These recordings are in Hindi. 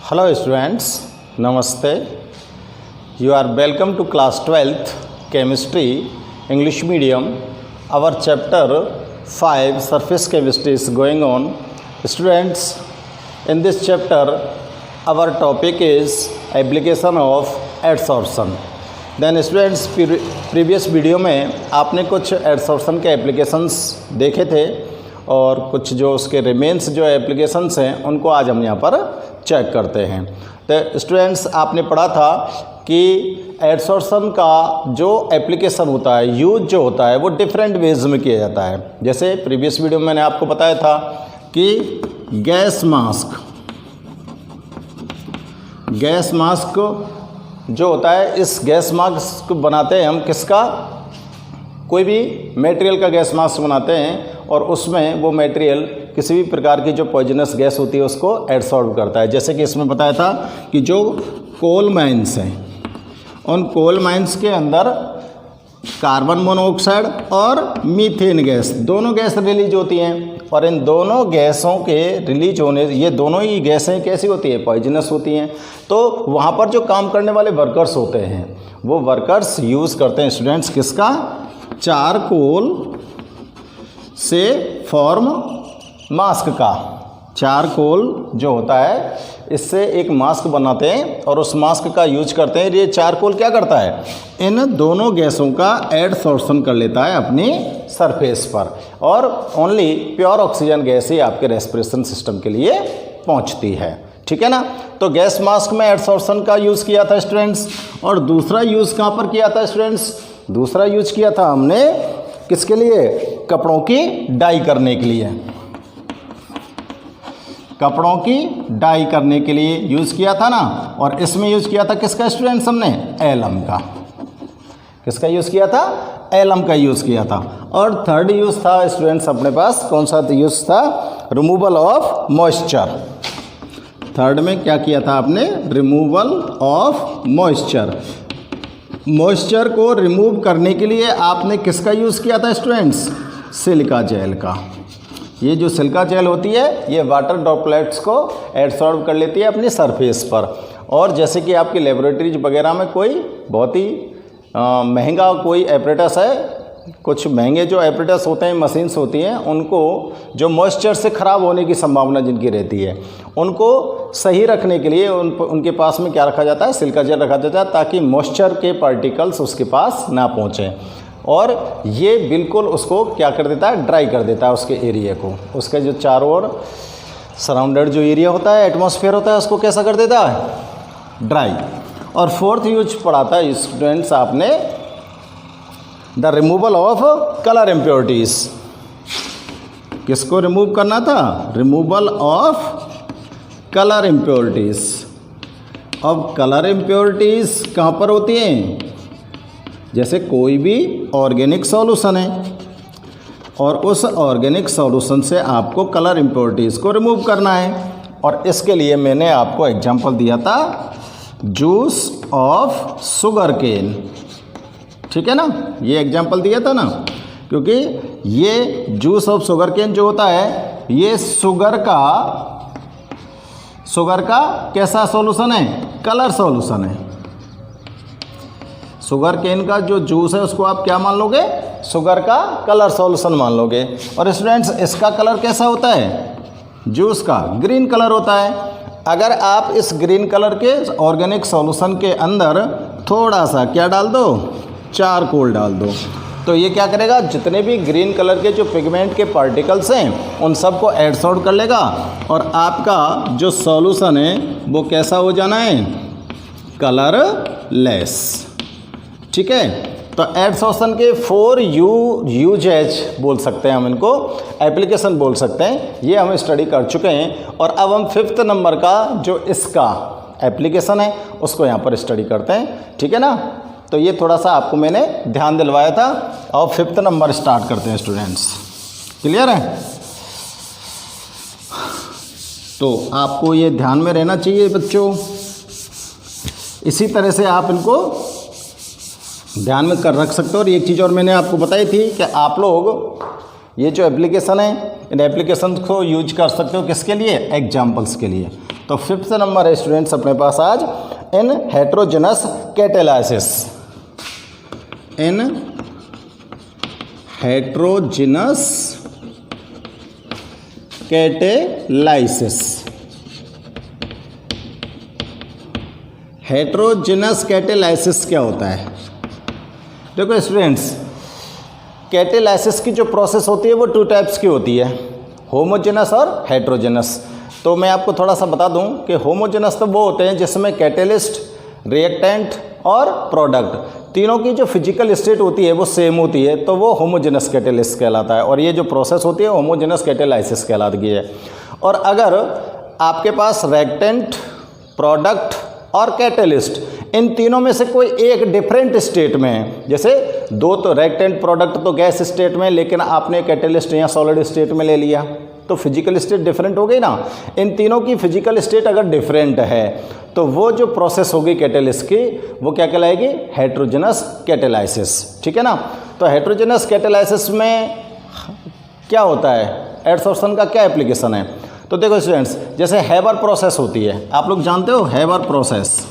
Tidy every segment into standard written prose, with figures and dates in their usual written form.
Hello students, Namaste. You are welcome to class 12th Chemistry English Medium. Our chapter 5 Surface Chemistry is going on. Students, in this chapter our topic is application of adsorption. Then students, previous video में आपने कुछ adsorption के applications देखे थे और कुछ जो उसके रिमेन्स जो एप्लीकेशंस हैं उनको आज हम यहाँ पर चेक करते हैं। तो स्टूडेंट्स, आपने पढ़ा था कि एडसॉर्प्शन का जो एप्लीकेशन होता है, यूज जो होता है, वो डिफरेंट वेज में किया जाता है। जैसे प्रीवियस वीडियो में मैंने आपको बताया था कि गैस मास्क जो होता है, इस गैस मास्क बनाते हैं हम किसका, कोई भी मटेरियल का गैस मास्क बनाते हैं और उसमें वो मटेरियल किसी भी प्रकार की जो पॉइजनस गैस होती है उसको एडसॉर्ब करता है। जैसे कि इसमें बताया था कि जो कोल माइंस हैं, उन कोल माइंस के अंदर कार्बन मोनोऑक्साइड और मीथेन गैस, दोनों गैस रिलीज होती हैं और इन दोनों गैसों के रिलीज होने, ये दोनों ही गैसें कैसी होती हैं, पॉइजनस होती हैं। तो वहाँ पर जो काम करने वाले वर्कर्स होते हैं वो वर्कर्स यूज़ करते हैं स्टूडेंट्स किसका, चारकोल से फॉर्म मास्क का। चारकोल जो होता है इससे एक मास्क बनाते हैं और उस मास्क का यूज करते हैं। ये चारकोल क्या करता है, इन दोनों गैसों का एडसॉर्प्शन कर लेता है अपनी सरफेस पर और ओनली प्योर ऑक्सीजन गैस ही आपके रेस्पिरेशन सिस्टम के लिए पहुंचती है। ठीक है ना। तो गैस मास्क में एडसॉर्प्शन का यूज़ किया था स्टूडेंट्स। और दूसरा यूज़ कहाँ पर किया था स्टूडेंट्स, दूसरा यूज किया था हमने किसके लिए, कपड़ों की डाई करने के लिए। कपड़ों की डाई करने के लिए यूज़ किया था ना। और इसमें यूज़ किया था किसका स्टूडेंट्स, हमने एलम का। किसका यूज़ किया था, एलम का यूज़ किया था। और थर्ड यूज़ था स्टूडेंट्स अपने पास, कौन सा यूज़ था, रिमूवल ऑफ मॉइस्चर। थर्ड में क्या किया था आपने, रिमूवल ऑफ मॉइस्चर। मॉइस्चर को रिमूव करने के लिए आपने किसका यूज़ किया था स्टूडेंट्स, सिलिका जेल का। ये जो सिलिका जेल होती है ये वाटर ड्रॉपलेट्स को एडसॉर्ब कर लेती है अपनी सरफेस पर। और जैसे कि आपकी लेबोरेटरीज वगैरह में कोई बहुत ही महंगा कोई एपरेटस है, कुछ महंगे जो एपरेटस होते हैं, मशीन्स होती हैं, उनको जो मॉइस्चर से ख़राब होने की संभावना जिनकी रहती है उनको सही रखने के लिए उनके पास में क्या रखा जाता है, सिलिका जेल रखा जाता है ताकि मॉइस्चर के पार्टिकल्स उसके पास ना पहुँचें। और ये बिल्कुल उसको क्या कर देता है, ड्राई कर देता है उसके एरिया को, उसके जो चारों ओर सराउंडेड जो एरिया होता है, एटमॉस्फेयर होता है, उसको कैसा कर देता है, ड्राई। और फोर्थ यूज पढ़ा था स्टूडेंट्स आपने, the removal of colour impurities. किसको रिमूव करना था, रिमूवल ऑफ कलर इम्प्योरिटीज़। अब कलर इम्प्योरिटीज़ कहाँ पर होती हैं, जैसे कोई भी ऑर्गेनिक सॉल्यूशन है और उस ऑर्गेनिक सॉल्यूशन से आपको कलर इम्प्योरिटीज़ को रिमूव करना है। और इसके लिए मैंने आपको एग्जांपल दिया था जूस ऑफ शुगर केन। ठीक है ना, ये एग्जांपल दिया था ना, क्योंकि ये जूस ऑफ शुगर केन जो होता है ये शुगर का कैसा सॉल्यूशन है, कलर सॉल्यूशन है। शुगर केन का जो जूस है उसको आप क्या मान लोगे, शुगर का कलर सॉल्यूशन मान लोगे। और स्टूडेंट्स इसका कलर कैसा होता है, जूस का ग्रीन कलर होता है। अगर आप इस ग्रीन कलर के ऑर्गेनिक सॉल्यूशन के अंदर थोड़ा सा क्या डाल दो, चारकोल डाल दो, तो ये क्या करेगा, जितने भी ग्रीन कलर के जो पिगमेंट के पार्टिकल्स हैं उन सबको एडसॉर्ब कर लेगा और आपका जो सॉल्यूशन है वो कैसा हो जाना है, कलरलेस। ठीक है। तो एडसॉर्प्शन के 4 यूजेज बोल सकते हैं हम इनको, एप्लीकेशन बोल सकते हैं, ये हम स्टडी कर चुके हैं। और अब हम 5th नंबर का जो इसका एप्लीकेशन है उसको यहाँ पर स्टडी करते हैं। ठीक है ना। तो ये थोड़ा सा आपको मैंने ध्यान दिलवाया था। और 5th नंबर स्टार्ट करते हैं स्टूडेंट्स, क्लियर है। तो आपको ये ध्यान में रहना चाहिए बच्चों, इसी तरह से आप इनको ध्यान में कर रख सकते हो। और एक चीज़ और मैंने आपको बताई थी कि आप लोग ये जो एप्लीकेशन है इन एप्लीकेशन को यूज कर सकते हो किसके लिए, एग्जाम्पल्स के लिए। तो 5th नंबर है स्टूडेंट्स अपने पास आज इन हेट्रोजेनस कैटेलाइसिस। इन हेट्रोजेनस कैटेलाइसिस। हेट्रोजेनस कैटेलाइसिस क्या होता है? देखो स्टूडेंट्स, कैटेलाइसिस की जो प्रोसेस होती है वो 2 टाइप्स की होती है, होमोजेनस और हेट्रोजेनस। तो मैं आपको थोड़ा सा बता दूं कि होमोजेनस तो वो होते हैं जिसमें कैटेलिस्ट, रिएक्टेंट और प्रोडक्ट तीनों की जो फिजिकल स्टेट होती है वो सेम होती है, तो वो होमोजेनस कैटेलिस्ट कहलाता है। और ये जो प्रोसेस होती है होमोजेनस कैटेलाइसिस कहलाती है। और अगर आपके पास रिएक्टेंट, प्रोडक्ट और कैटेलिस्ट इन तीनों में से कोई एक डिफरेंट स्टेट में है, जैसे 2 तो रिएक्टेंट, प्रोडक्ट तो गैस स्टेट में, लेकिन आपने कैटेलिस्ट या सॉलिड स्टेट में ले लिया, तो फिजिकल स्टेट डिफरेंट हो गई ना। इन तीनों की फिजिकल स्टेट अगर डिफरेंट है तो वो जो प्रोसेस होगी कैटेलिस्ट की वो क्या कहलाएगी? Heterogeneous catalysis. ठीक है ना। तो हेट्रोजेनस कैटेलाइसिस में क्या होता है, एडसॉर्प्शन का क्या एप्लीकेशन है? तो देखो स्टूडेंट्स, जैसे हैबर प्रोसेस होती है, आप लोग जानते हो हैबर प्रोसेस।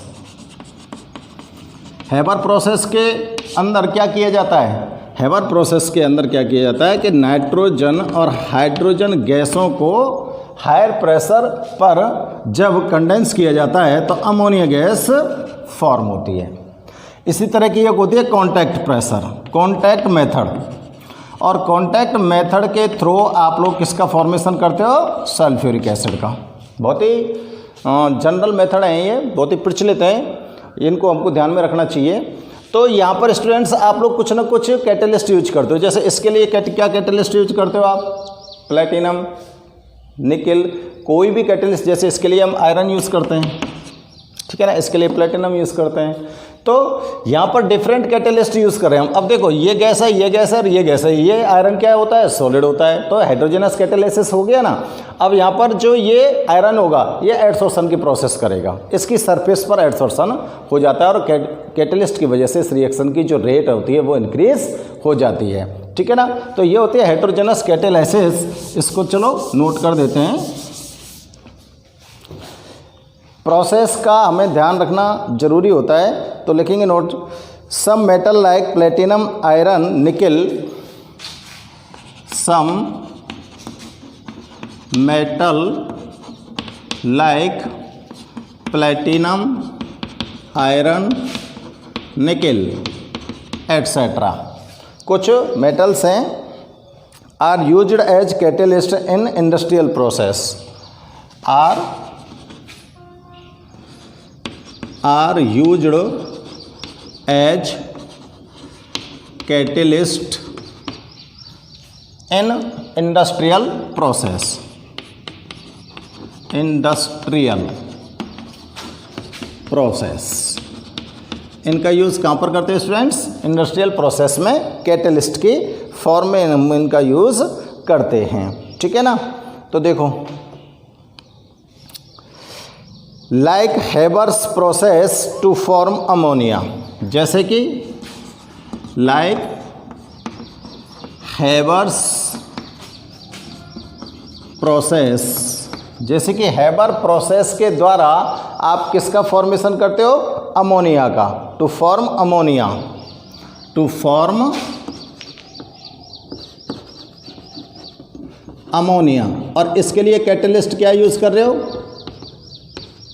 हैबर प्रोसेस के अंदर क्या किया जाता है? हैबर प्रोसेस के अंदर क्या किया जाता है कि नाइट्रोजन और हाइड्रोजन गैसों को हायर प्रेशर पर जब कंडेंस किया जाता है तो अमोनिया गैस फॉर्म होती है। इसी तरह की एक होती है कॉन्टैक्ट प्रेशर, कॉन्टैक्ट मेथड। और कॉन्टैक्ट मेथड के थ्रू आप लोग किसका फॉर्मेशन करते हो? सल्फ्यूरिक एसिड का। बहुत ही जनरल मेथड है ये, बहुत ही प्रचलित है, इनको हमको ध्यान में रखना चाहिए। तो यहाँ पर स्टूडेंट्स आप लोग कुछ ना कुछ कैटेलिस्ट यूज करते हो। जैसे इसके लिए क्या कैटेलिस्ट यूज करते हो आप? प्लेटिनम, निकल, कोई भी कैटेलिस्ट। जैसे इसके लिए हम आयरन यूज़ करते हैं, ठीक है ना, इसके लिए प्लेटिनम यूज़ करते हैं। तो यहाँ पर डिफरेंट कैटेलिस्ट यूज़ कर रहे हैं हम। अब देखो ये गैस है, ये गैस है और ये गैस है। ये आयरन क्या होता है? सॉलिड होता है। तो हाइड्रोजनस कैटेलिसिस हो गया ना। अब यहाँ पर जो ये आयरन होगा ये एडसॉर्प्शन की प्रोसेस करेगा, इसकी सरफेस पर एडसॉर्प्शन हो जाता है और कैटेलिस्ट की वजह से इस रिएक्शन की जो रेट होती है वो इंक्रीज हो जाती है। ठीक है ना। तो ये होती है हेट्रोजेनस कैटेलाइसिस। इसको चलो नोट कर देते हैं। प्रोसेस का हमें ध्यान रखना जरूरी होता है, तो लिखेंगे note. Some metal like platinum, iron, nickel, some metal like platinum, iron, nickel etcetera, कुछ मेटल्स हैं, are used as catalyst in industrial process, are used as catalyst in industrial process। Industrial process इनका यूज़ कहाँ पर करते हैं स्टूडेंट्स? इंडस्ट्रियल प्रोसेस में कैटेलिस्ट की फॉर्म में हम इनका यूज़ करते हैं। ठीक है ना। तो देखो, like Haber's process to form ammonia, जैसे कि लाइक हैबर्स प्रोसेस, जैसे कि हैबर प्रोसेस के द्वारा आप किसका फॉर्मेशन करते हो? अमोनिया का। To form ammonia, to form ammonia. और इसके लिए कैटेलिस्ट क्या यूज़ कर रहे हो?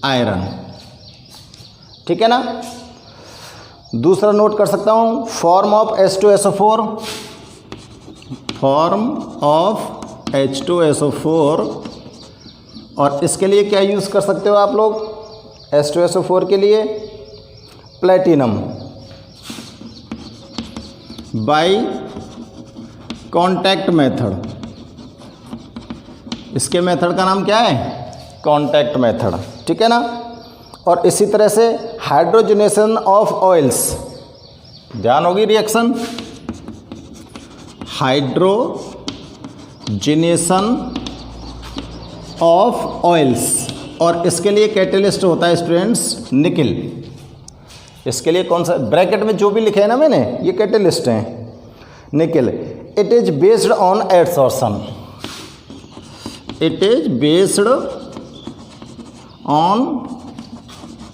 आयरन। ठीक है ना। दूसरा नोट कर सकता हूँ, form of H2SO4, form of H2SO4। और इसके लिए क्या यूज़ कर सकते हो आप लोग? H2SO4 के लिए प्लेटिनम बाय कॉन्टैक्ट मेथड। इसके मेथड का नाम क्या है? Contact method. ठीक है ना। और इसी तरह से हाइड्रोजनेशन ऑफ ऑयल्स, ध्यान होगी रिएक्शन, हाइड्रोजनेशन ऑफ ऑयल्स। और इसके लिए कैटेलिस्ट होता है स्टूडेंट्स निकल। इसके लिए कौन सा? ब्रैकेट में जो भी लिखे है ना मैंने, ये कैटेलिस्ट हैं निकल। It is based on adsorption, it is based on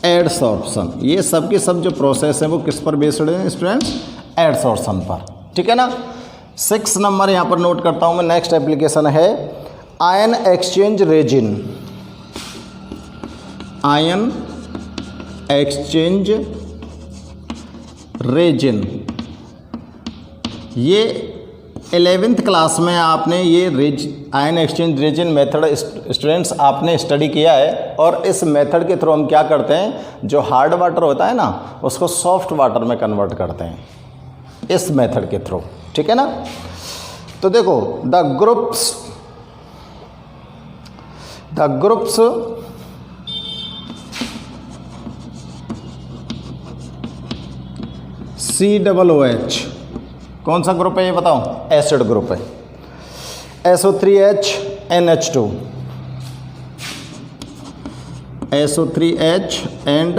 adsorption. ये सब के सब जो प्रोसेस हैं वो किस पर बेस्ड हैं स्टूडेंट्स? एडसॉर्प्शन पर, ठीक है ना। 6 नंबर यहाँ पर नोट करता हूँ मैं। नेक्स्ट एप्लीकेशन है ion exchange resin. Ion exchange resin, ये 11th क्लास में आपने ये ion exchange resin method students आपने स्टडी किया है। और इस मेथड के थ्रू हम क्या करते हैं, जो हार्ड वाटर होता है ना उसको सॉफ्ट वाटर में कन्वर्ट करते हैं इस मेथड के थ्रू, ठीक है ना। तो देखो द ग्रुप्स COOH कौन सा ग्रुप है ये बताओ? एसिड ग्रुप है। SO3H NH2, SO3H and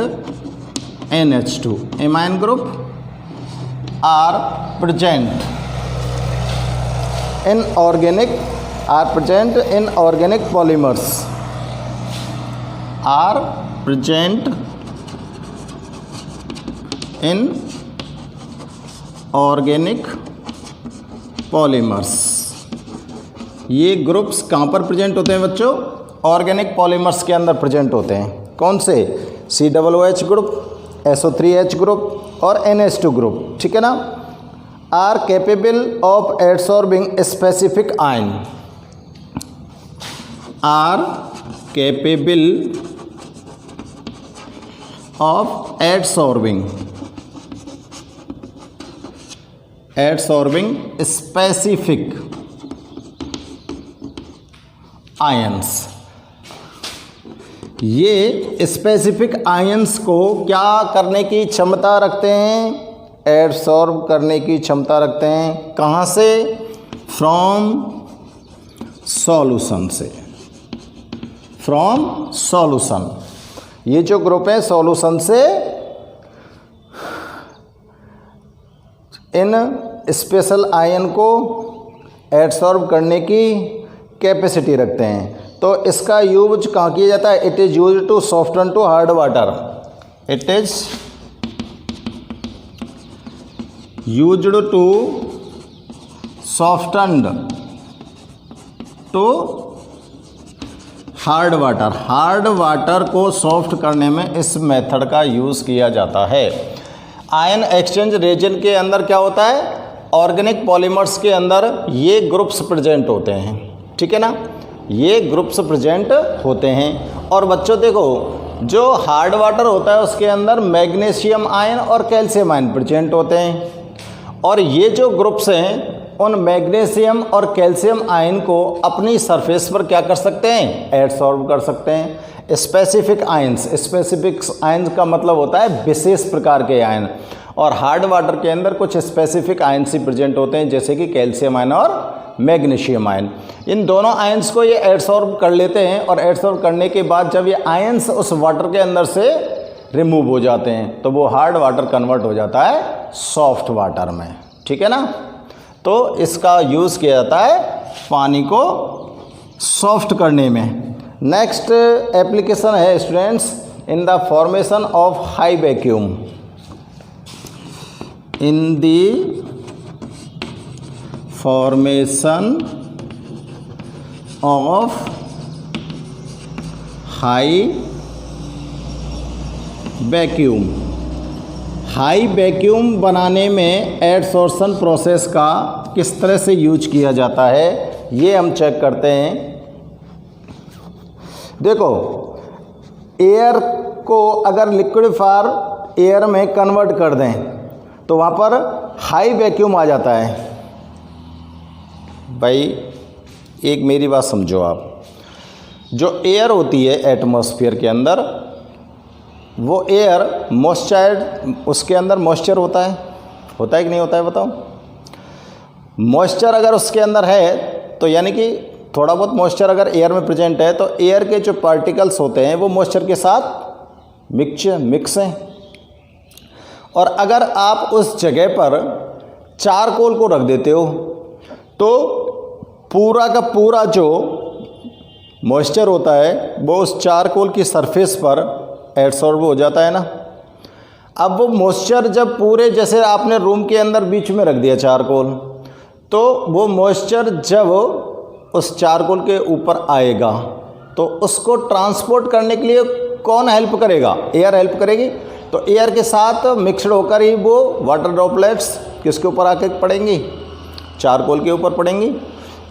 NH2 amine group are present in organic polymers, are present in organic polymers. ये ग्रुप्स कहाँ पर प्रेजेंट होते हैं बच्चों? ऑर्गेनिक पॉलीमर्स के अंदर प्रेजेंट होते हैं। कौन से? COOH ग्रुप, SO3H ग्रुप और NH2 ग्रुप, ठीक है ना। Are capable of adsorbing specific ion, are capable of adsorbing specific ions. ये स्पेसिफिक आयंस को क्या करने की क्षमता रखते हैं? एडसॉर्ब करने की क्षमता रखते हैं। कहाँ से? फ्रॉम सॉल्यूशन से, फ्रॉम सॉल्यूशन। ये जो ग्रुप है सॉल्यूशन से इन स्पेशल आयन को एडसॉर्ब करने की कैपेसिटी रखते हैं। तो इसका यूज कहाँ किया जाता है? It is use to soften to hard water, it is used to softened to hard water. Hard water को सॉफ्ट करने में इस मेथड का यूज़ किया जाता है। आयन एक्सचेंज रेजिन के अंदर क्या होता है? ऑर्गेनिक पॉलीमर्स के अंदर ये ग्रुप्स प्रेजेंट होते हैं, ठीक है ना। ये ग्रुप्स प्रेजेंट होते हैं। और बच्चों देखो जो हार्ड वाटर होता है उसके अंदर मैग्नीशियम आयन और कैल्शियम आयन प्रेजेंट होते हैं। और ये जो ग्रुप्स हैं उन मैग्नीशियम और कैल्शियम आयन को अपनी सरफेस पर क्या कर सकते हैं? एडसॉर्ब कर सकते हैं। स्पेसिफिक आयंस का मतलब होता है विशेष प्रकार के आयन। और हार्ड वाटर के अंदर कुछ स्पेसिफिक आयंस ही प्रेजेंट होते हैं जैसे कि कैल्शियम आयन और मैग्नीशियम आयन। इन दोनों आयंस को ये एडसॉर्ब कर लेते हैं और एडसॉर्ब करने के बाद जब ये आयंस उस वाटर के अंदर से रिमूव हो जाते हैं तो वो हार्ड वाटर कन्वर्ट हो जाता है सॉफ्ट वाटर में, ठीक है ना। तो इसका यूज़ किया जाता है पानी को सॉफ्ट करने में। नेक्स्ट एप्लीकेशन है students in the formation of high vacuum. In the formation of high vacuum. High vacuum बनाने में एडसॉर्प्शन प्रोसेस का किस तरह से यूज किया जाता है ये हम चेक करते हैं। देखो एयर को अगर लिक्विडिफायर एयर में कन्वर्ट कर दें तो वहाँ पर हाई वैक्यूम आ जाता है। भाई एक मेरी बात समझो आप, जो एयर होती है एटमॉस्फेयर के अंदर वो एयर मॉइस्चर, उसके अंदर मॉइस्चर होता है कि नहीं होता है बताओ? मॉइस्चर अगर उसके अंदर है तो यानी कि थोड़ा बहुत मॉइस्चर अगर एयर में प्रेजेंट है तो एयर के जो पार्टिकल्स होते हैं वो मॉइस्चर के साथ मिक्स हैं। और अगर आप उस जगह पर चारकोल को रख देते हो तो पूरा का पूरा जो मॉइस्चर होता है वो उस चारकोल की सरफेस पर एडसॉर्ब हो जाता है ना। अब वो मॉइस्चर जब पूरे, जैसे आपने रूम के अंदर बीच में रख दिया चारकोल, तो वो मॉइस्चर जब उस चारकोल के ऊपर आएगा तो उसको ट्रांसपोर्ट करने के लिए कौन हेल्प करेगा? एयर हेल्प करेगी। तो एयर के साथ मिक्सड होकर ही वो वाटर ड्रॉपलेट्स किसके ऊपर आके पड़ेंगी? चारकोल के ऊपर पड़ेंगी।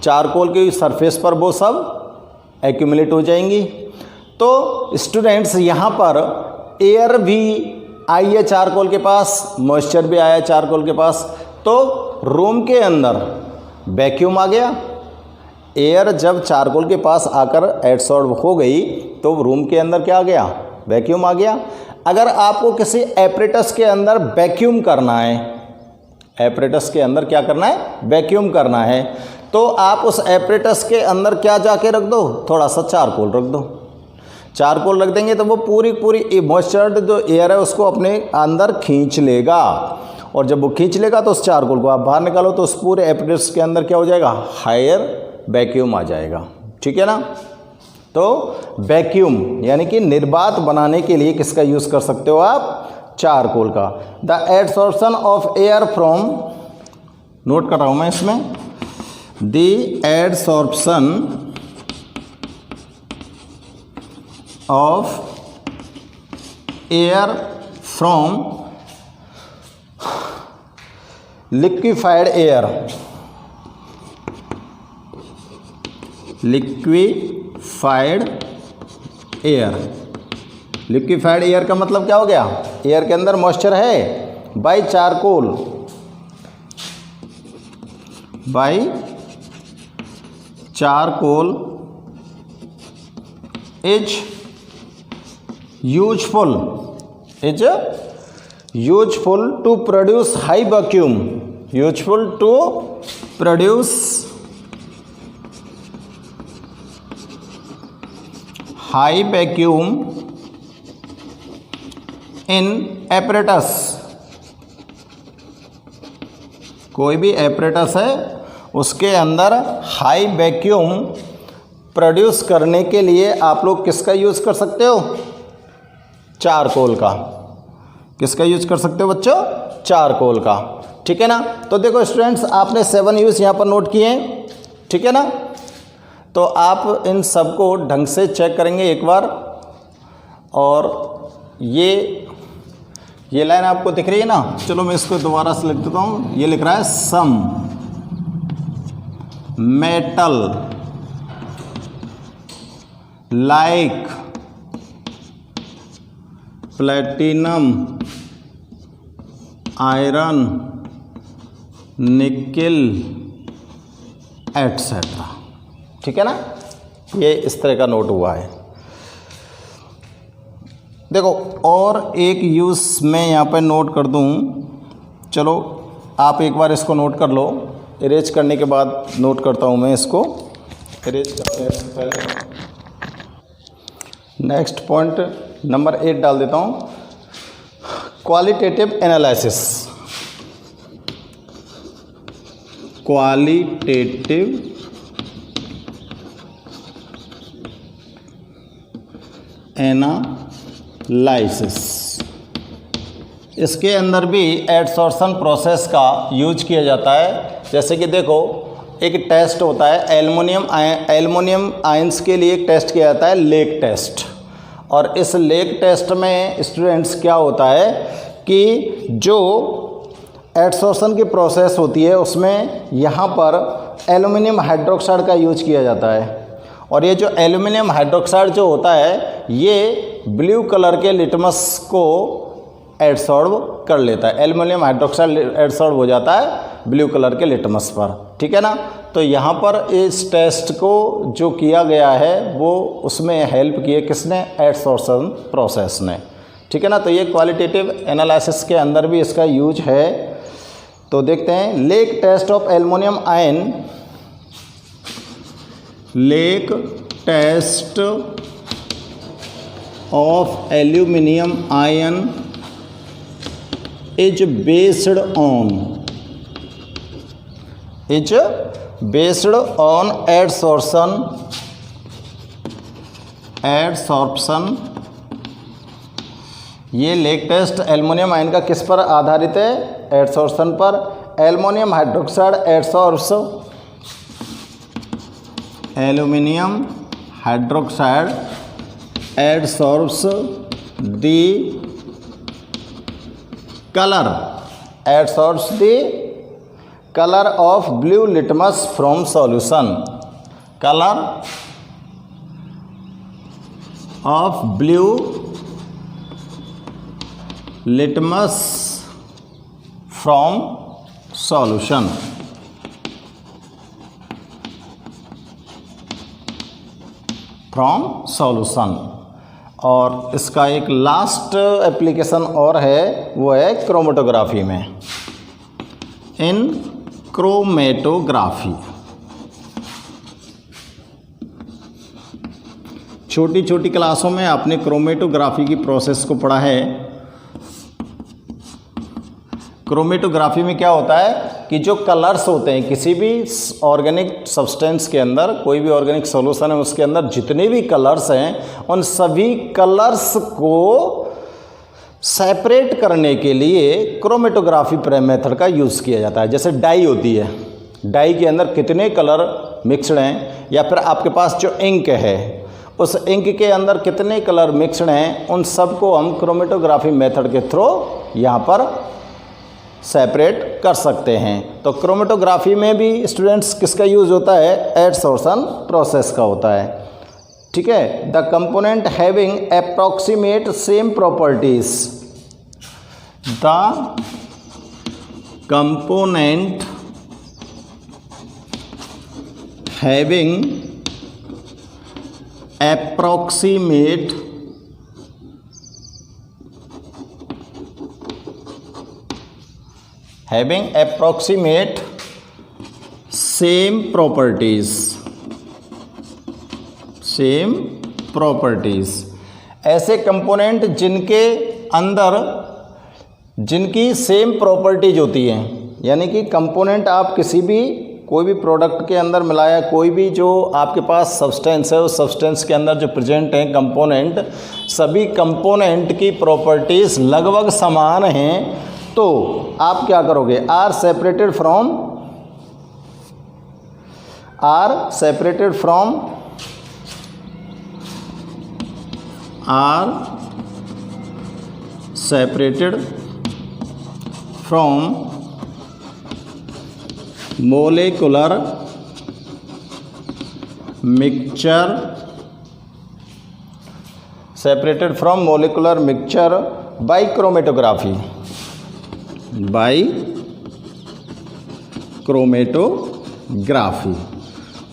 चारकोल की सरफेस पर वो सब एक्यूमुलेट हो जाएंगी। तो स्टूडेंट्स यहाँ पर एयर भी आई है चारकोल के पास, मॉइस्चर भी आया चारकोल के पास, तो रूम के अंदर वैक्यूम आ गया। एयर जब चारकोल के पास आकर एडसॉर्ब हो गई तो रूम के अंदर क्या आ गया? वैक्यूम आ गया। अगर आपको किसी एपरेटस के अंदर वैक्यूम करना है, एपरेटस के अंदर क्या करना है? वैक्यूम करना है, तो आप उस एपरेटस के अंदर क्या जाके रख दो? थोड़ा सा चारकोल रख दो। चारकोल रख देंगे तो वो पूरी मॉइस्चर्ड जो एयर है उसको अपने अंदर खींच लेगा, और जब वो खींच लेगा तो उस चारकोल को आप बाहर निकालो तो उस पूरे एपरेटस के अंदर क्या हो जाएगा? हायर वैक्यूम आ जाएगा। ठीक है ना। तो वैक्यूम यानी कि निर्वात बनाने के लिए किसका यूज़ कर सकते हो आप? चारकोल का। The adsorption of air from, note कर रहा हूँ मैं इसमें, the adsorption of air from liquefied air, liquefied air. Liquefied air का मतलब क्या हो गया? एयर के अंदर मॉइस्चर है, by charcoal, by charcoal is useful to produce high vacuum, useful to produce high vacuum in apparatus. कोई भी एपरेटस है उसके अंदर हाई वैक्यूम प्रोड्यूस करने के लिए आप लोग किसका यूज़ कर सकते हो? चारकोल का। किसका यूज़ कर सकते हो बच्चों? चारकोल का। ठीक है ना। तो देखो स्टूडेंट्स, आपने 7 यूज़ यहाँ पर नोट किए हैं। ठीक है ना। तो आप इन सब को ढंग से चेक करेंगे एक बार। और ये लाइन आपको दिख रही है ना? चलो मैं इसको दोबारा से लिख देता हूँ। ये लिख रहा है some metal like platinum, iron, nickel etcetera. ठीक है ना। ये इस तरह का नोट हुआ है। देखो और एक यूज़ मैं यहाँ पे नोट कर दूँ। चलो आप एक बार इसको नोट कर लो। इरेज करने के बाद नोट करता हूँ मैं इसको। इरेज करते हैं पहले। नेक्स्ट पॉइंट नंबर 8 डाल देता हूँ, क्वालिटेटिव एनालिसिस। क्वालिटेटिव एनालिसिस, इसके अंदर भी एडसॉर्प्शन प्रोसेस का यूज किया जाता है। जैसे कि देखो एक टेस्ट होता है एल्युमिनियम आयंस के लिए एक टेस्ट किया जाता है लेक टेस्ट। और इस लेक टेस्ट में स्टूडेंट्स क्या होता है कि जो एडसॉर्प्शन की प्रोसेस होती है उसमें यहाँ पर एल्युमिनियम हाइड्रोक्साइड का यूज किया जाता है। और ये जो एल्युमिनियम हाइड्रोक्साइड जो होता है ये ब्लू कलर के लिटमस को एडसॉर्ब कर लेता है। एल्युमिनियम हाइड्रोक्साइड एडसॉर्ब हो जाता है ब्लू कलर के लिटमस पर। ठीक है ना। तो यहाँ पर इस टेस्ट को जो किया गया है वो उसमें हेल्प की है किसने? एडसॉर्प्शन प्रोसेस ने। ठीक है ना। तो ये क्वालिटेटिव एनालिसिस के अंदर भी इसका यूज है। तो देखते हैं lake test of aluminium ion, lake test of aluminium ion is based on adsorption adsorption, ये लेटेस्ट एल्युमिनियम आयन का किस पर आधारित है? एडसॉर्प्शन पर। Aluminium hydroxide adsorbs, aluminium hydroxide adsorbs the color, adsorbs the color of blue litmus from solution, color of blue litmus from solution। From solution. और इसका एक लास्ट एप्लीकेशन और है, वो है क्रोमेटोग्राफी में। इन क्रोमेटोग्राफी छोटी छोटी क्लासों में आपने क्रोमेटोग्राफी की प्रोसेस को पढ़ा है। क्रोमेटोग्राफी में क्या होता है कि जो कलर्स होते हैं किसी भी ऑर्गेनिक सब्सटेंस के अंदर, कोई भी ऑर्गेनिक सॉल्यूशन है उसके अंदर जितने भी कलर्स हैं, उन सभी कलर्स को सेपरेट करने के लिए क्रोमेटोग्राफी मेथड का यूज़ किया जाता है। जैसे डाई होती है, डाई के अंदर कितने कलर मिक्सड हैं, या फिर आपके पास जो इंक है उस इंक के अंदर कितने कलर मिक्सड हैं, उन सब को हम क्रोमेटोग्राफी मेथड के थ्रू यहाँ पर सेपरेट कर सकते हैं। तो क्रोमेटोग्राफी में भी स्टूडेंट्स किसका यूज़ होता है? एडसॉर्प्शन प्रोसेस का होता है। ठीक है। The component having approximate same properties, the component having approximate having approximate same properties, same properties, ऐसे कंपोनेंट जिनके अंदर जिनकी सेम प्रॉपर्टीज होती हैं, यानी कि कंपोनेंट आप किसी भी कोई भी प्रोडक्ट के अंदर मिलाया, कोई भी जो आपके पास सब्सटेंस है उस सब्सटेंस के अंदर जो प्रेजेंट हैं कंपोनेंट, सभी कंपोनेंट की प्रॉपर्टीज़ लगभग समान हैं, तो आप क्या करोगे? Are separated from molecular mixture by chromatography,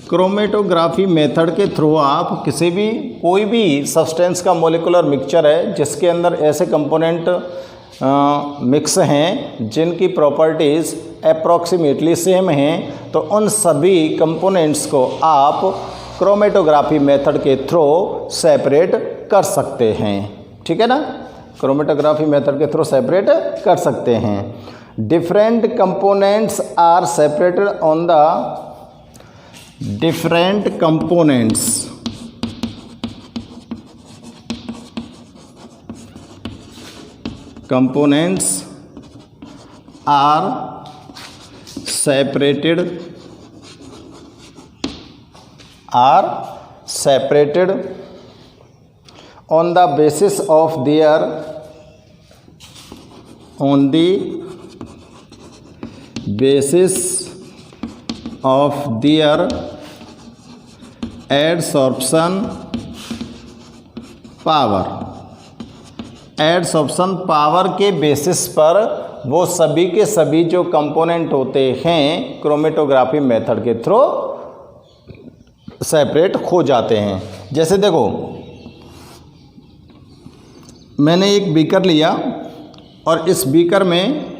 chromatography method के थ्रू आप किसी भी कोई भी सब्सटेंस का मोलिकुलर मिक्सचर है जिसके अंदर ऐसे कंपोनेंट मिक्स हैं जिनकी प्रॉपर्टीज़ अप्रॉक्सीमेटली सेम हैं, तो उन सभी कंपोनेंट्स को आप क्रोमेटोग्राफी मेथड के थ्रू सेपरेट कर सकते हैं। ठीक है ना? क्रोमेटोग्राफी मेथड के थ्रू सेपरेट कर सकते हैं। Different components are separated on the different components are separated on the basis of their adsorption power, adsorption power के बेसिस पर वो सभी के सभी जो कंपोनेंट होते हैं क्रोमेटोग्राफी मेथड के थ्रू सेपरेट हो जाते हैं। जैसे देखो, मैंने एक बीकर लिया और इस बीकर में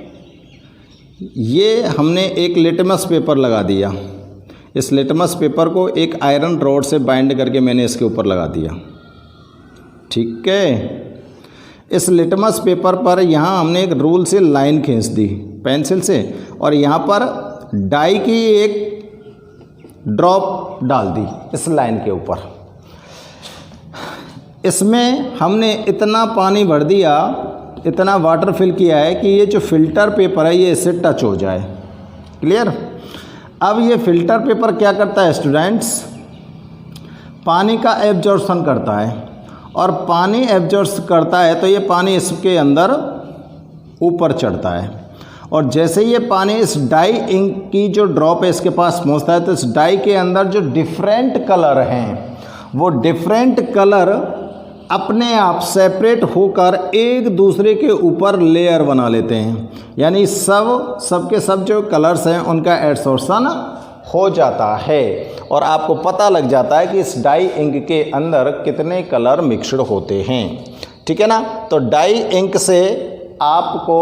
ये हमने एक लिटमस पेपर लगा दिया। इस लिटमस पेपर को एक आयरन रॉड से बाइंड करके मैंने इसके ऊपर लगा दिया। ठीक है। इस लिटमस पेपर पर यहाँ हमने एक रूल से लाइन खींच दी पेंसिल से, और यहाँ पर डाई की एक ड्रॉप डाल दी इस लाइन के ऊपर। इसमें हमने इतना पानी भर दिया, इतना वाटर फिल किया है कि ये जो फ़िल्टर पेपर है ये इससे टच हो जाए। क्लियर। अब ये फ़िल्टर पेपर क्या करता है स्टूडेंट्स, पानी का एब्जॉर्प्शन करता है, और पानी एब्जॉर्ब करता है तो ये पानी इसके अंदर ऊपर चढ़ता है, और जैसे ये पानी इस डाई इंक की जो ड्रॉप है इसके पास पहुंचता है तो इस डाई के अंदर जो डिफरेंट कलर हैं वो डिफरेंट कलर अपने आप सेपरेट होकर एक दूसरे के ऊपर लेयर बना लेते हैं, यानी सबके सब जो कलर्स हैं उनका एडसोर्शन हो जाता है, और आपको पता लग जाता है कि इस डाई इंक के अंदर कितने कलर मिक्सड होते हैं। ठीक है ना। तो डाई इंक से आपको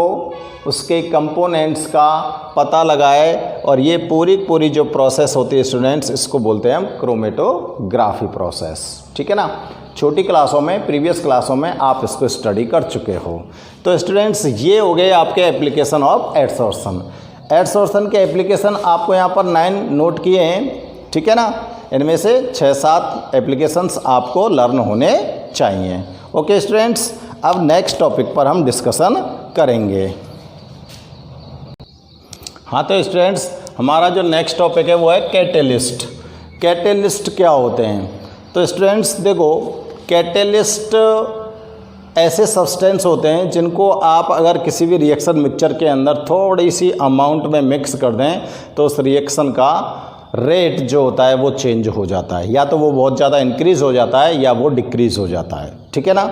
उसके कंपोनेंट्स का पता लगाए, और ये पूरी जो प्रोसेस होती है स्टूडेंट्स, इसको बोलते हैं हम क्रोमेटोग्राफी प्रोसेस। ठीक है ना। छोटी क्लासों में, प्रीवियस क्लासों में आप इसको स्टडी कर चुके हो। तो स्टूडेंट्स ये हो गए आपके एप्लीकेशन ऑफ एडसोर्प्शन। एडसोर्प्शन के एप्लीकेशन आपको यहाँ पर 9 नोट किए हैं। ठीक है ना। इनमें से 6-7 एप्लीकेशंस आपको लर्न होने चाहिए। ओके स्टूडेंट्स, अब नेक्स्ट टॉपिक पर हम डिस्कशन करेंगे। हाँ तो स्टूडेंट्स, हमारा जो नेक्स्ट टॉपिक है वो है कैटेलिस्ट। कैटेलिस्ट क्या होते हैं? तो स्टूडेंट्स देखो, कैटेलिस्ट ऐसे सब्सटेंस होते हैं जिनको आप अगर किसी भी रिएक्शन मिक्सचर के अंदर थोड़ी सी अमाउंट में मिक्स कर दें तो उस रिएक्शन का रेट जो होता है वो चेंज हो जाता है, या तो वो बहुत ज़्यादा इंक्रीज़ हो जाता है या वो डिक्रीज़ हो जाता है। ठीक है ना।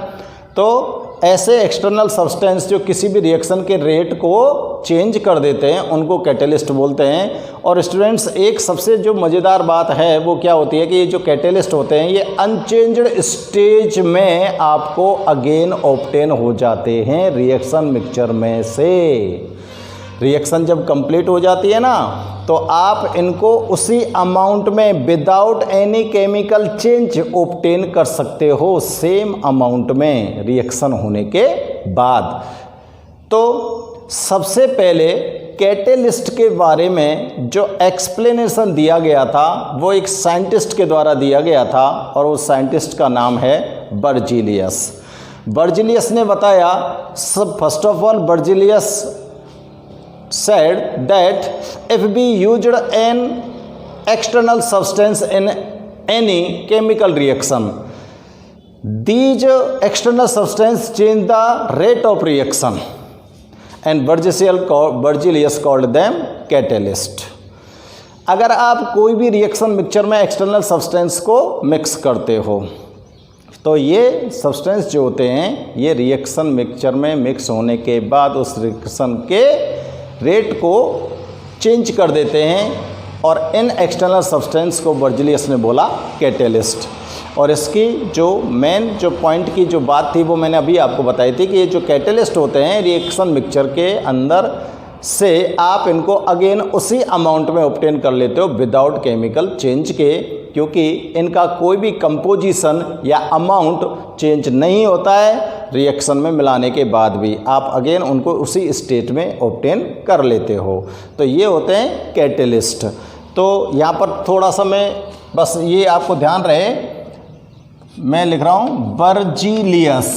तो ऐसे एक्सटर्नल सब्सटेंस जो किसी भी रिएक्शन के रेट को चेंज कर देते हैं उनको कैटेलिस्ट बोलते हैं। और स्टूडेंट्स एक सबसे जो मज़ेदार बात है वो क्या होती है कि ये जो कैटेलिस्ट होते हैं ये अनचेंज्ड स्टेज में आपको अगेन ऑब्टेन हो जाते हैं रिएक्शन मिक्सचर में से। रिएक्शन जब कंप्लीट हो जाती है ना तो आप इनको उसी अमाउंट में without any chemical change obtain कर सकते हो, सेम अमाउंट में रिएक्शन होने के बाद। तो सबसे पहले कैटेलिस्ट के बारे में जो एक्सप्लेनेशन दिया गया था वो एक साइंटिस्ट के द्वारा दिया गया था, और उस साइंटिस्ट का नाम है बर्जीलियस। बर्जीलियस ने बताया, first of all Berzelius said that if we used an external substance in any chemical reaction, these external substance change the rate of reaction, and Berzelius called them catalyst। अगर आप कोई भी रिएक्शन मिक्सचर में एक्सटर्नल सब्सटेंस को मिक्स करते हो तो ये सब्सटेंस जो होते हैं ये रिएक्शन मिक्सचर में मिक्स होने के बाद उस रिएक्शन के रेट को चेंज कर देते हैं, और इन एक्सटर्नल सब्सटेंस को बर्जीलियस ने बोला कैटेलिस्ट। और इसकी जो मेन जो पॉइंट की जो बात थी वो मैंने अभी आपको बताई थी कि ये जो कैटेलिस्ट होते हैं रिएक्शन मिक्सचर के अंदर से आप इनको अगेन उसी अमाउंट में ऑब्टेन कर लेते हो विदाउट केमिकल चेंज के, क्योंकि इनका कोई भी कंपोजिशन या अमाउंट चेंज नहीं होता है। रिएक्शन में मिलाने के बाद भी आप अगेन उनको उसी स्टेट में ऑब्टेन कर लेते हो। तो ये होते हैं कैटेलिस्ट। तो यहाँ पर थोड़ा सा मैं बस ये आपको ध्यान रहे, मैं लिख रहा हूँ बर्जीलियस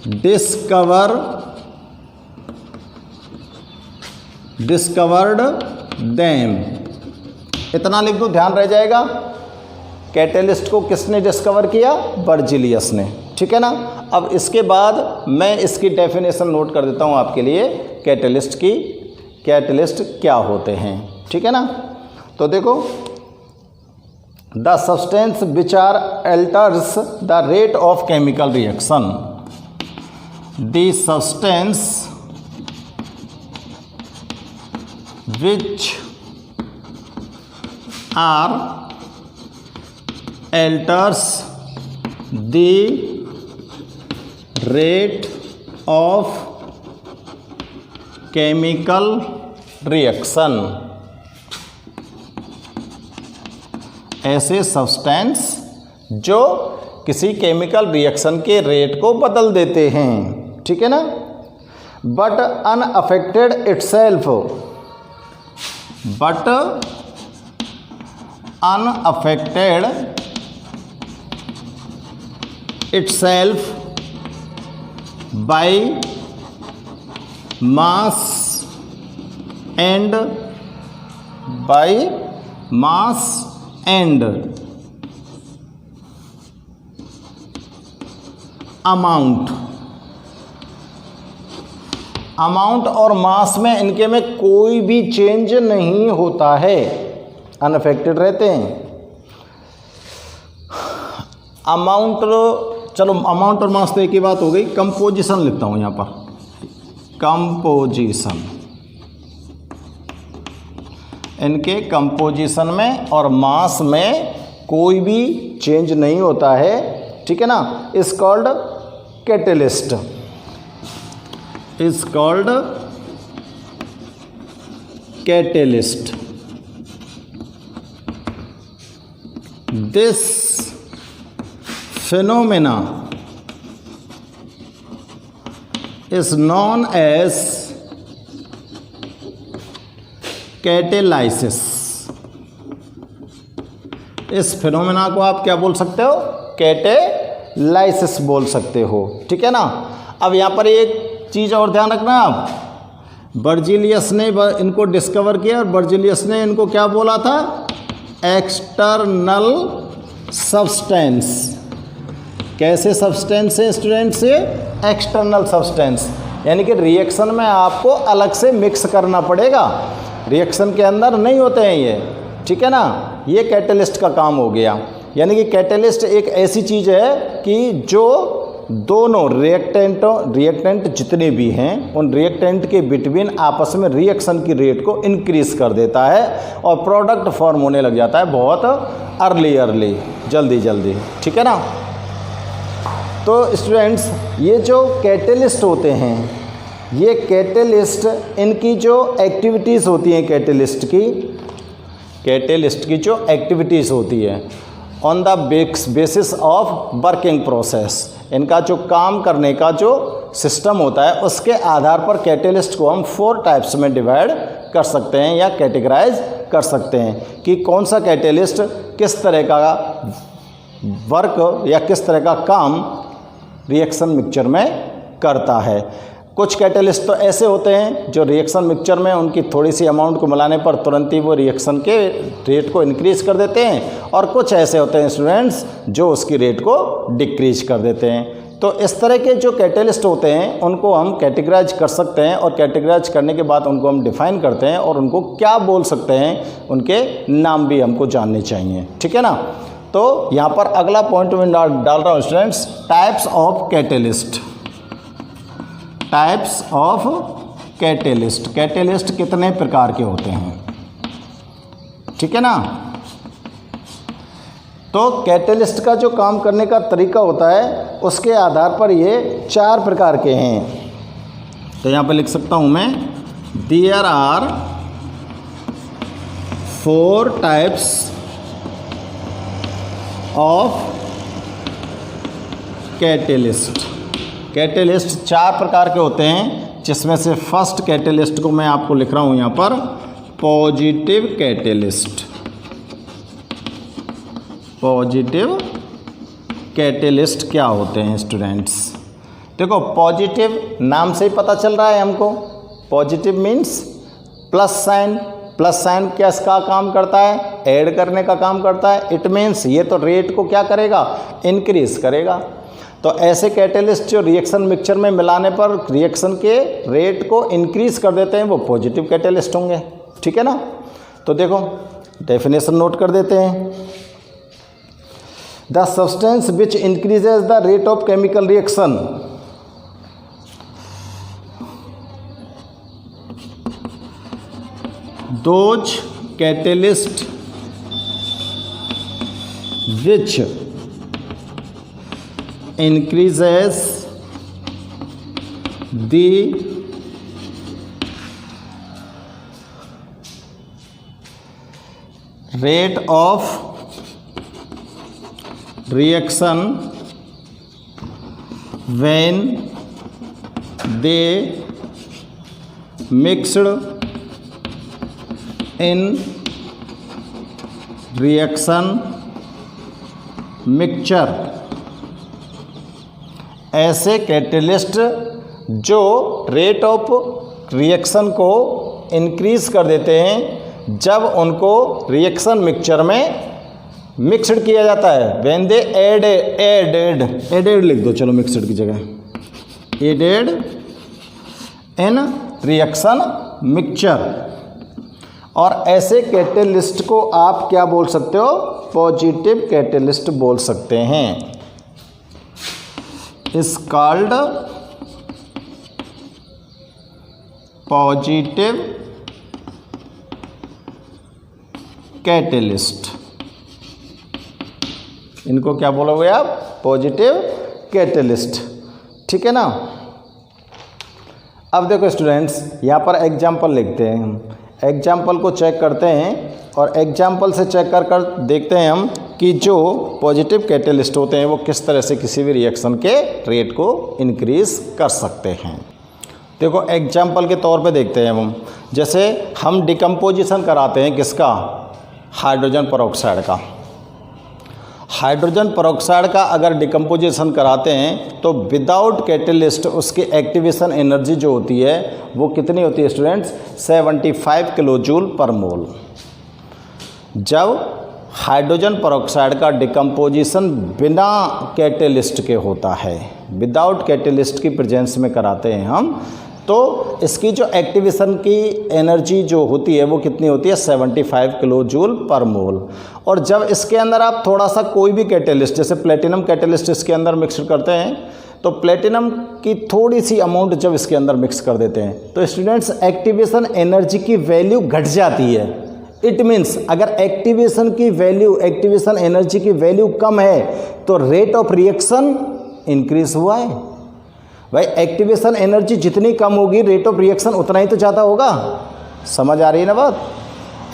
डिस्कवर्ड देम, इतना लिख दो, ध्यान रह जाएगा। कैटेलिस्ट को किसने डिस्कवर किया? बर्जीलियस ने। ठीक है ना। अब इसके बाद मैं इसकी डेफिनेशन नोट कर देता हूँ आपके लिए कैटेलिस्ट की, कैटेलिस्ट क्या होते हैं। ठीक है ना। तो देखो, the substance which are alters the rate of chemical reaction, द सब्सटेंस which are alters the rate of chemical reaction। ऐसे सब्सटेंस जो किसी केमिकल रिएक्शन के रेट को बदल देते हैं। ठीक है ना। But unaffected itself, but unaffected itself by mass and amount और मास में इनके में कोई भी चेंज नहीं होता है, अनअफेक्टेड रहते हैं। अमाउंट, चलो अमाउंट और मास तो एक ही बात हो गई। कंपोजिशन लिखता हूं यहां पर, कंपोजिशन, इनके कंपोजिशन में और मास में कोई भी चेंज नहीं होता है, ठीक है ना। Is called catalyst, is called catalyst. This phenomena is known as catalysis. इस फिनोमेना को आप क्या बोल सकते हो? कैटेलाइसिस बोल सकते हो, ठीक है ना। अब यहाँ पर एक चीज़ और ध्यान रखना आप, बर्जीलियस ने इनको डिस्कवर किया और बर्जीलियस ने इनको क्या बोला था? External substance. कैसे सब्सटेंस है स्टूडेंट्स? से एक्सटर्नल सब्सटेंस, यानी कि रिएक्शन में आपको अलग से मिक्स करना पड़ेगा, रिएक्शन के अंदर नहीं होते हैं ये, ठीक है ना। ये कैटेलिस्ट का काम हो गया। यानी कि कैटेलिस्ट एक ऐसी चीज़ है कि जो दोनों रिएक्टेंट जितने भी हैं उन रिएक्टेंट के बिटवीन आपस में रिएक्शन की रेट को इंक्रीज कर देता है और प्रोडक्ट फॉर्म होने लग जाता है बहुत अर्ली, जल्दी, ठीक है ना। तो स्टूडेंट्स, ये जो कैटेलिस्ट होते हैं, ये कैटेलिस्ट, इनकी जो एक्टिविटीज़ होती हैं कैटेलिस्ट की जो एक्टिविटीज़ होती है on the basis of working process, इनका जो काम करने का जो सिस्टम होता है उसके आधार पर कैटेलिस्ट को हम 4 टाइप्स में डिवाइड कर सकते हैं या कैटेगराइज कर सकते हैं कि कौन सा कैटेलिस्ट किस तरह का वर्क या किस तरह का काम रिएक्शन मिक्सचर में करता है। कुछ कैटेलिस्ट तो ऐसे होते हैं जो रिएक्शन मिक्सचर में उनकी थोड़ी सी अमाउंट को मिलाने पर तुरंत ही वो रिएक्शन के रेट को इंक्रीज कर देते हैं, और कुछ ऐसे होते हैं स्टूडेंट्स जो उसकी रेट को डिक्रीज कर देते हैं। तो इस तरह के जो कैटेलिस्ट होते हैं उनको हम कैटेगराइज कर सकते हैं, और कैटेगराइज करने के बाद उनको हम डिफाइन करते हैं और उनको क्या बोल सकते हैं, उनके नाम भी हमको जानने चाहिए, ठीक है ना। तो यहाँ पर अगला पॉइंट मैं डाल रहा हूँ students, types of catalyst. Types of catalyst, catalyst कितने प्रकार के होते हैं, ठीक है ना। तो कैटेलिस्ट का जो काम करने का तरीका होता है उसके आधार पर ये 4 प्रकार के हैं। तो यहाँ पे लिख सकता हूँ मैं, there are 4 types of catalyst. Catalyst 4 प्रकार के होते हैं, जिसमें से फर्स्ट कैटेलिस्ट को मैं आपको लिख रहा हूँ यहाँ पर, पॉजिटिव कैटेलिस्ट। पॉजिटिव कैटेलिस्ट क्या होते हैं स्टूडेंट्स? देखो, पॉजिटिव नाम से ही पता चल रहा है हमको, positive means plus sign. Plus sign क्या इसका काम करता है? ऐड करने का काम करता है। इट मीन्स ये तो रेट को क्या करेगा? इंक्रीज करेगा। तो ऐसे कैटेलिस्ट जो रिएक्शन मिक्सचर में मिलाने पर रिएक्शन के रेट को इंक्रीज कर देते हैं वो पॉजिटिव कैटेलिस्ट होंगे, ठीक है ना। तो देखो डेफिनेशन नोट कर देते हैं, the substance which increases the rate of chemical reaction, those catalyst which increases the rate of reaction when they mixed in reaction mixture ऐसे कैटेलिस्ट जो रेट ऑफ रिएक्शन को इंक्रीज कर देते हैं जब उनको रिएक्शन मिक्सचर में मिक्सड किया जाता है। व्हेन दे एडेड लिख दो, चलो मिक्सड की जगह एडेड इन रिएक्शन मिक्सचर। और ऐसे कैटेलिस्ट को आप क्या बोल सकते हो? पॉजिटिव कैटेलिस्ट बोल सकते हैं। Is called positive catalyst. इनको क्या बोलोगे आप? Positive catalyst. ठीक है ना। अब देखो स्टूडेंट्स, यहाँ पर एग्जाम्पल लिखते हैं हम, एग्जाम्पल को चेक करते हैं और एग्जाम्पल से चेक कर देखते हैं हम कि जो पॉजिटिव कैटेलिस्ट होते हैं वो किस तरह से किसी भी रिएक्शन के रेट को इंक्रीज कर सकते हैं। देखो एग्जाम्पल के तौर पे देखते हैं हम, जैसे हम डिकम्पोजिशन कराते हैं किसका? हाइड्रोजन पेरोक्साइड का। हाइड्रोजन पेरोक्साइड का अगर डिकम्पोजिशन कराते हैं तो विदाउट कैटेलिस्ट उसकी एक्टिवेशन एनर्जी जो होती है वो कितनी होती है स्टूडेंट्स? 75 किलो जूल पर मोल। जब हाइड्रोजन पेरोक्साइड का डिकम्पोजिशन बिना कैटेलिस्ट के होता है, विदाउट कैटेलिस्ट की प्रेजेंस में कराते हैं हम, तो इसकी जो एक्टिवेशन की एनर्जी जो होती है वो कितनी होती है? 75 किलो जूल पर मोल। और जब इसके अंदर आप थोड़ा सा कोई भी कैटेलिस्ट, जैसे प्लेटिनम कैटेलिस्ट इसके अंदर मिक्स करते हैं, तो प्लेटिनम की थोड़ी सी अमाउंट जब इसके अंदर मिक्स कर देते हैं तो स्टूडेंट्स एक्टिवेशन एनर्जी की वैल्यू घट जाती है। इट मीन्स अगर एक्टिवेशन एनर्जी की वैल्यू कम है तो रेट ऑफ रिएक्शन इंक्रीज हुआ है। भाई एक्टिवेशन एनर्जी जितनी कम होगी रेट ऑफ रिएक्शन उतना ही तो ज़्यादा होगा। समझ आ रही है ना बात?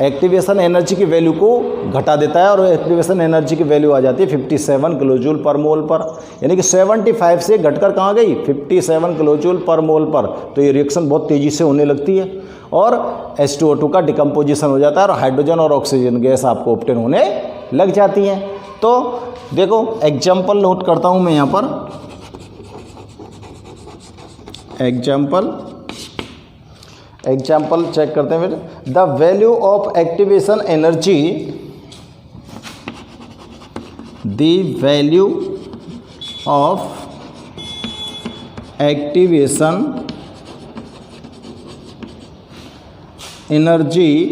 एक्टिवेशन एनर्जी की वैल्यू को घटा देता है और एक्टिवेशन एनर्जी की वैल्यू आ जाती है 57 किलो जूल पर मोल पर, यानी कि 75 से घटकर कहाँ गई? 57 किलो जूल पर मोल पर। तो ये रिएक्शन बहुत तेज़ी से होने लगती है और H2O2 का डिकम्पोजिशन हो जाता है और हाइड्रोजन और ऑक्सीजन गैस आपको ऑब्टेन होने लग जाती हैं। तो देखो एग्जाम्पल नोट करता हूँ मैं यहाँ पर, एग्जाम्पल चेक करते हैं फिर। The value of activation energy, the value of activation energy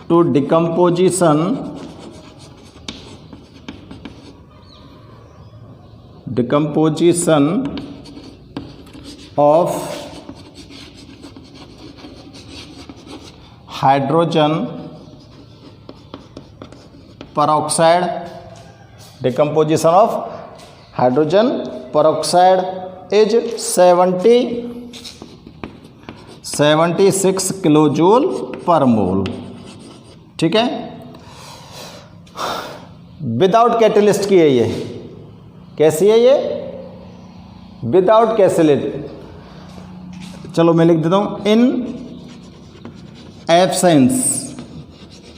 to decomposition of hydrogen peroxide, decomposition of hydrogen peroxide is 76 kilo joule per mole. ठीक है, विदाउट कैटेलिस्ट की है ये। कैसी है ये? Without catalyst. चलो मैं लिख देता हूँ, इन एब्सेंस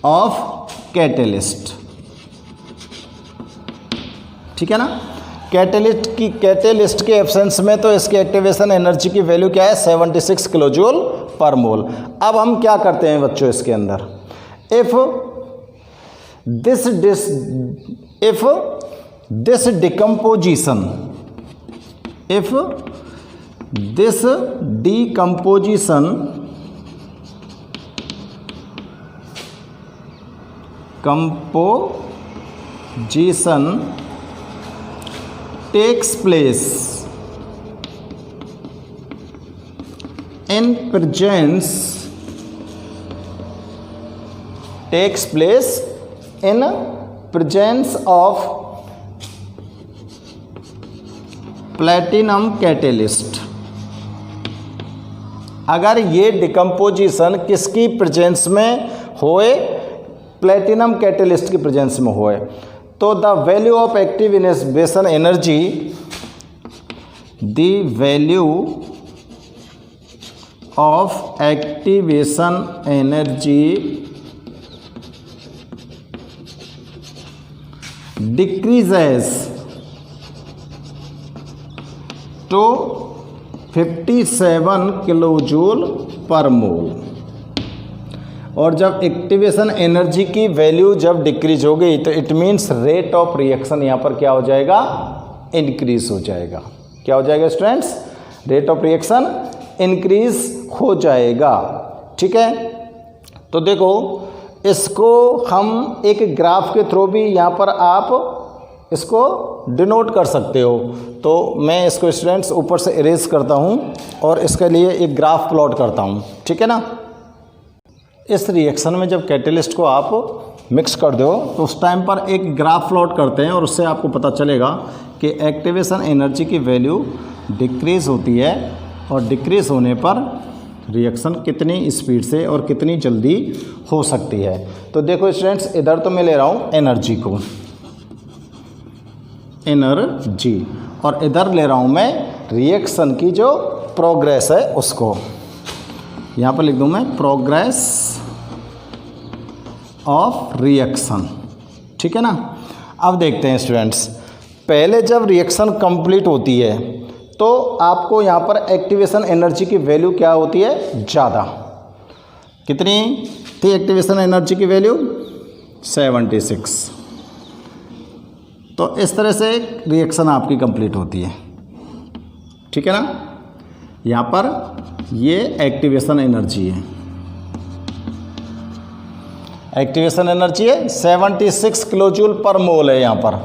ऑफ कैटेलिस्ट। ठीक है ना। कैटेलिस्ट के एब्सेंस में तो इसकी एक्टिवेशन एनर्जी की वैल्यू क्या है? 76 किलो जूल पर मोल। अब हम क्या करते हैं बच्चों इसके अंदर, if this decomposition takes place in presence of platinum catalyst. अगर ये डिकम्पोजिशन किसकी प्रेजेंस में होए? प्लेटिनम कैटेलिस्ट की प्रेजेंस में होए, तो the value of activation energy, the value of activation energy decreases to 57 kilo joule per mole. और जब एक्टिवेशन एनर्जी की वैल्यू जब डिक्रीज हो गई तो it means rate of reaction यहाँ पर क्या हो जाएगा, इंक्रीज हो जाएगा। क्या हो जाएगा students, rate of reaction increase हो जाएगा। ठीक है, तो देखो इसको हम एक ग्राफ के थ्रू भी यहाँ पर आप इसको डिनोट कर सकते हो। तो मैं इसको स्टूडेंट्स ऊपर से इरेज करता हूँ और इसके लिए एक ग्राफ प्लॉट करता हूँ। ठीक है ना, इस रिएक्शन में जब कैटेलिस्ट को आप मिक्स कर दो तो उस टाइम पर एक ग्राफ प्लॉट करते हैं और उससे आपको पता चलेगा कि एक्टिवेशन एनर्जी की वैल्यू डिक्रीज़ होती है और डिक्रीज़ होने पर रिएक्शन कितनी स्पीड से और कितनी जल्दी हो सकती है। तो देखो स्टूडेंट्स, इधर तो मैं ले रहा हूँ एनर्जी को, एनर्जी, और इधर ले रहा हूँ मैं रिएक्शन की जो प्रोग्रेस है उसको। यहाँ पर लिख दूँ मैं प्रोग्रेस ऑफ रिएक्शन। ठीक है ना। अब देखते हैं स्टूडेंट्स, पहले जब रिएक्शन कंप्लीट होती है तो आपको यहाँ पर एक्टिवेशन एनर्जी की वैल्यू क्या होती है, ज़्यादा। कितनी थी एक्टिवेशन एनर्जी की वैल्यू, 76। तो इस तरह से रिएक्शन आपकी कंप्लीट होती है। ठीक है ना, यहाँ पर ये एक्टिवेशन एनर्जी है, एक्टिवेशन एनर्जी है 76 किलो जूल पर मोल है यहाँ पर।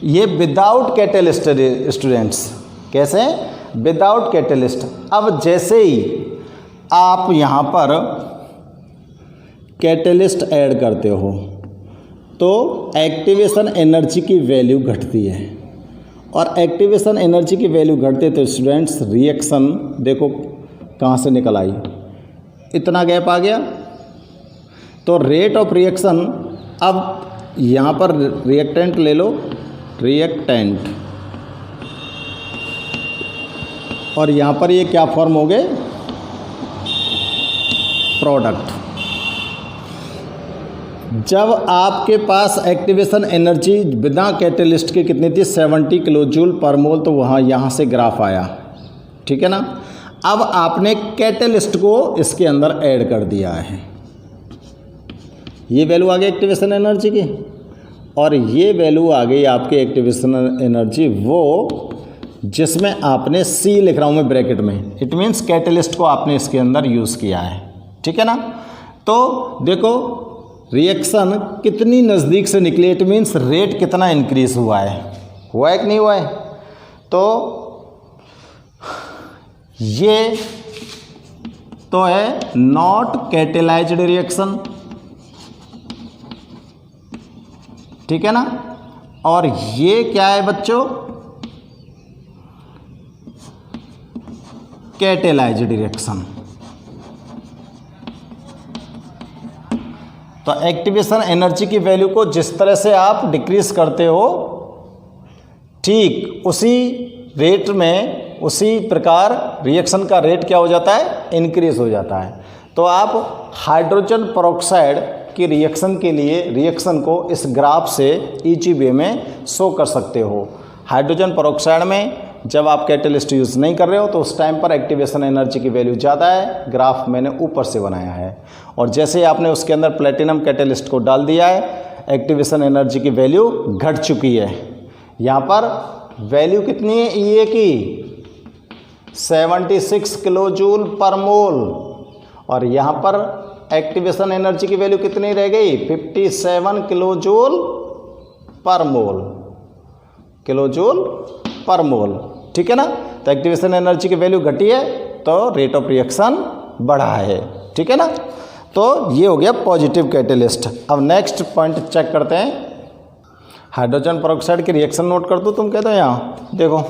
ये विदाउट कैटेलिस्ट स्टूडेंट्स, कैसे, विदाउट कैटेलिस्ट। अब जैसे ही आप यहाँ पर कैटेलिस्ट ऐड करते हो तो एक्टिवेशन एनर्जी की वैल्यू घटती है, और एक्टिवेशन एनर्जी की वैल्यू घटते तो स्टूडेंट्स रिएक्शन देखो कहाँ से निकल आई, इतना गैप आ गया। तो रेट ऑफ रिएक्शन, अब यहाँ पर रिएक्टेंट ले लो, रिएक्टेंट, और यहाँ पर ये क्या फॉर्म हो गए, प्रोडक्ट। जब आपके पास एक्टिवेशन एनर्जी बिना कैटेलिस्ट के कितनी थी, 70 किलो जूल पर मोल, तो वहाँ यहाँ से ग्राफ आया। ठीक है ना। अब आपने कैटेलिस्ट को इसके अंदर ऐड कर दिया है, ये वैल्यू आ गई एक्टिवेशन एनर्जी की, और ये वैल्यू आ गई आपकी एक्टिवेशन एनर्जी वो जिसमें आपने C लिख रहा हूँ मैं ब्रैकेट में, इट मीन्स कैटेलिस्ट को आपने इसके अंदर यूज़ किया है। ठीक है ना। तो देखो रिएक्शन कितनी नज़दीक से निकली, इट मीन्स रेट कितना इंक्रीज हुआ है कि नहीं हुआ है। तो ये तो है नॉट कैटेलाइज्ड रिएक्शन। ठीक है ना। और ये क्या है बच्चों, कैटेलाइज्ड रिएक्शन। तो एक्टिवेशन एनर्जी की वैल्यू को जिस तरह से आप डिक्रीज करते हो, ठीक उसी रेट में, उसी प्रकार रिएक्शन का रेट क्या हो जाता है, इंक्रीज हो जाता है। तो आप हाइड्रोजन पेरोक्साइड की रिएक्शन के लिए रिएक्शन को इस ग्राफ से इजी वे में शो कर सकते हो। हाइड्रोजन पेरोक्साइड में जब आप कैटेलिस्ट यूज़ नहीं कर रहे हो तो उस टाइम पर एक्टिवेशन एनर्जी की वैल्यू ज़्यादा है, ग्राफ मैंने ऊपर से बनाया है। और जैसे ही आपने उसके अंदर प्लेटिनम कैटेलिस्ट को डाल दिया है, एक्टिवेशन एनर्जी की वैल्यू घट चुकी है। यहाँ पर वैल्यू कितनी है ये की 76 किलो जूल पर मोल, और यहाँ पर एक्टिवेशन एनर्जी की वैल्यू कितनी रह गई, 57 किलो जूल पर मोल, किलो जूल पर मोल। ठीक है ना। तो एक्टिवेशन एनर्जी की वैल्यू घटी है तो रेट ऑफ रिएक्शन बढ़ा है। ठीक है ना। तो ये हो गया पॉजिटिव कैटेलिस्ट। अब नेक्स्ट पॉइंट चेक करते हैं, हाइड्रोजन पेरोक्साइड की रिएक्शन नोट कर दो, तुम कहते हो यहाँ देखो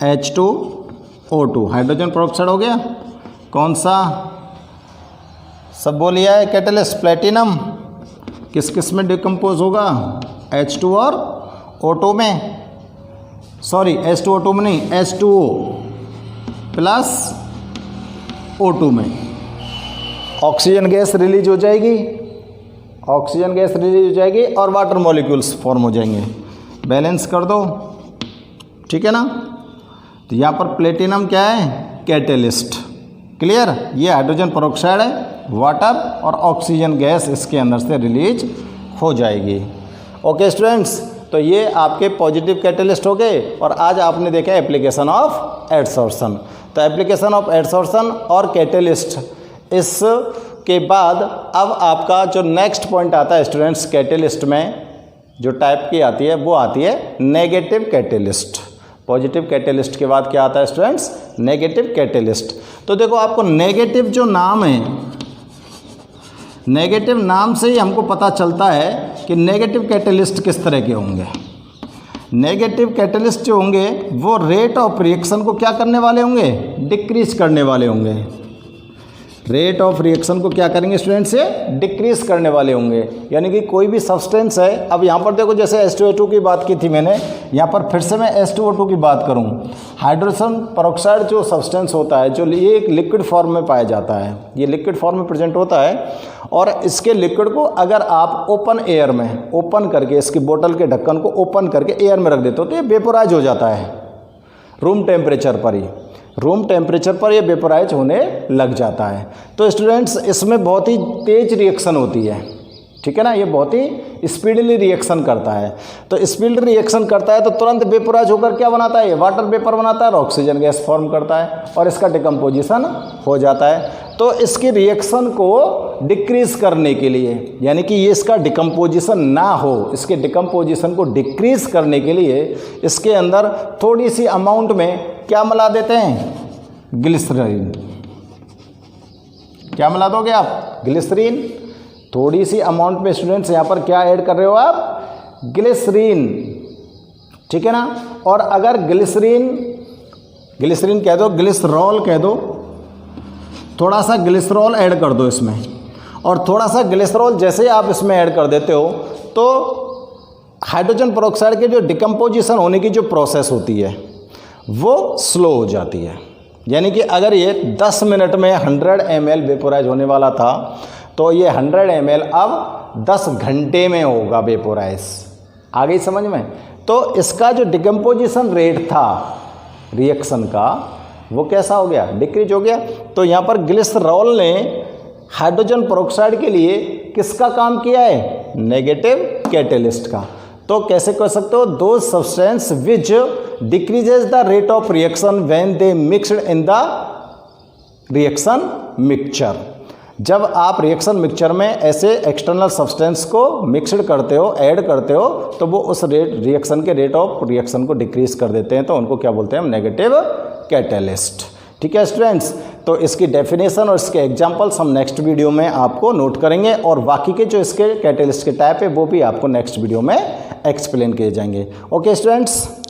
H2O2 हाइड्रोजन पेरोक्साइड हो गया। कौन सा, सब बोलिए है कैटेलिस्ट, प्लेटिनम। किस किस में डिकम्पोज होगा, H2 और O2 में, सॉरी H2O2 में नहीं, H2O प्लस O2 में ऑक्सीजन गैस रिलीज हो जाएगी, ऑक्सीजन गैस रिलीज हो जाएगी और वाटर मॉलिक्यूल्स फॉर्म हो जाएंगे। बैलेंस कर दो। ठीक है ना। तो यहाँ पर प्लेटिनम क्या है, कैटेलिस्ट। क्लियर, ये हाइड्रोजन पेरोक्साइड है, वाटर और ऑक्सीजन गैस इसके अंदर से रिलीज हो जाएगी। ओके स्टूडेंट्स, तो ये आपके पॉजिटिव कैटेलिस्ट हो गए। और आज आपने देखा एप्लीकेशन ऑफ एडसॉर्प्शन। तो एप्लीकेशन ऑफ एडसॉर्प्शन और कैटेलिस्ट, इसके बाद अब आपका जो नेक्स्ट पॉइंट आता है स्टूडेंट्स, कैटेलिस्ट में जो टाइप की आती है वो आती है नेगेटिव कैटेलिस्ट। पॉजिटिव कैटेलिस्ट के बाद क्या आता है स्टूडेंट्स, नेगेटिव कैटेलिस्ट। तो देखो आपको नेगेटिव जो नाम है, नेगेटिव नाम से ही हमको पता चलता है कि नेगेटिव कैटेलिस्ट किस तरह के होंगे। नेगेटिव कैटेलिस्ट जो होंगे वो रेट ऑफ रिएक्शन को क्या करने वाले होंगे, डिक्रीज करने वाले होंगे। रेट ऑफ रिएक्शन को क्या करेंगे स्टूडेंट से, डिक्रीज करने वाले होंगे। यानी कि कोई भी सब्सटेंस है, अब यहाँ पर देखो जैसे H2O2 की बात की थी मैंने, यहाँ पर फिर से मैं H2O2 की बात करूँ। हाइड्रोजन पेरोक्साइड जो सब्सटेंस होता है, जो ये एक लिक्विड फॉर्म में पाया जाता है, ये लिक्विड फॉर्म में प्रेजेंट होता है। और इसके लिक्विड को अगर आप ओपन एयर में ओपन करके, इसकी बोतल के ढक्कन को ओपन करके एयर में रख देते हो तो ये वेपोराइज हो जाता है रूम टेम्परेचर पर ही। रूम टेम्परेचर पर ये वेपोराइज होने लग जाता है। तो स्टूडेंट्स इसमें बहुत ही तेज रिएक्शन होती है, ठीक है ना, ये बहुत ही स्पीडली रिएक्शन करता है। तो स्पीड रिएक्शन करता है तो तुरंत वेपोराइज होकर क्या बनाता है, ये वाटर वेपर बनाता है और ऑक्सीजन गैस फॉर्म करता है और इसका डिकम्पोजिशन हो जाता है। तो इसकी रिएक्शन को डिक्रीज करने के लिए, यानी कि ये इसका डिकम्पोजिशन ना हो, इसके डिकम्पोजिशन को डिक्रीज करने के लिए इसके अंदर थोड़ी सी अमाउंट में क्या मिला देते हैं, ग्लिसरीन। क्या मिला दोगे आप, ग्लिसरीन। थोड़ी सी अमाउंट में स्टूडेंट्स यहाँ पर क्या ऐड कर रहे हो आप, ग्लिसरीन, ठीक है ना। और अगर ग्लिसरीन कह दो, ग्लिसरॉल कह दो, थोड़ा सा ग्लिसरॉल ऐड कर दो इसमें। और थोड़ा सा ग्लिसरॉल जैसे आप इसमें ऐड कर देते हो तो हाइड्रोजन पेरोक्साइड के जो डिकम्पोजिशन होने की जो प्रोसेस होती है वो स्लो हो जाती है। यानी कि अगर ये 10 मिनट में 100 ml वेपोराइज होने वाला था तो ये 100 ml अब 10 घंटे में होगा वेपोराइज। आ गई समझ में। तो इसका जो डिकम्पोजिशन रेट था रिएक्शन का वो कैसा हो गया, डिक्रीज हो गया। तो यहाँ पर ग्लिसरॉल ने हाइड्रोजन पेरोक्साइड के लिए किसका काम किया है, नेगेटिव कैटेलिस्ट का। तो कैसे कह सकते हो, दो substance which decreases the rate of reaction when they mixed in the reaction mixture. जब आप रिएक्शन मिक्सचर में ऐसे एक्सटर्नल सब्सटेंस को मिक्सड करते हो, ऐड करते हो, तो वो उस रिएक्शन के रेट ऑफ रिएक्शन को डिक्रीज कर देते हैं। तो उनको क्या बोलते हैं हम, नेगेटिव कैटेलिस्ट। ठीक है स्टूडेंट्स, तो इसकी डेफिनेशन और इसके एग्जांपल्स हम नेक्स्ट वीडियो में आपको नोट करेंगे और बाकी के जो इसके कैटेलिस्ट के टाइप है वो भी आपको नेक्स्ट वीडियो में एक्सप्लेन किए जाएंगे। Okay students.